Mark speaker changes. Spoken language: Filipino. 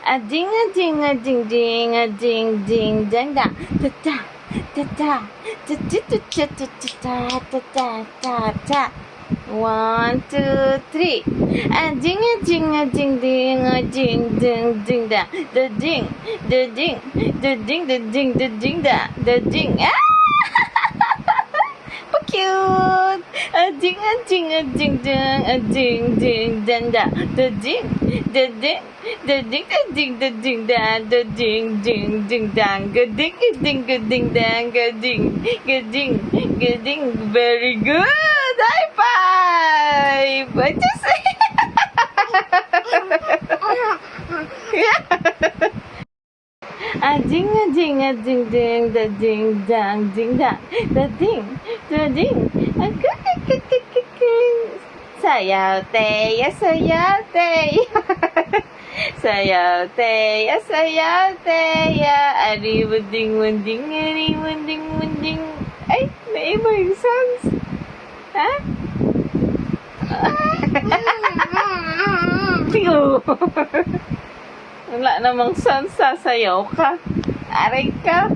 Speaker 1: A ding a ding a ding ding a ding ding dang da da da da da da da da da da da da da da. 1, 2, 3. A ding a ding a ding ding a ding ding ding da da ding da ding da ding da ding da ding da da ding. Ah! Cute! A ding a ding a ding ding a ding ding dang da da ding da ding da ding da ding da ding da da ding ding ding dang ga ding dang ga ding ga ding. Very good! High five! What you say? A ding a ding a ding ding da ding dang ding dang da ding a sayaw teya sayaw teya ari wunding ay naiba yung sounds ha Tiyo. Wala namang sounds, sasayaw ka. Aray ka.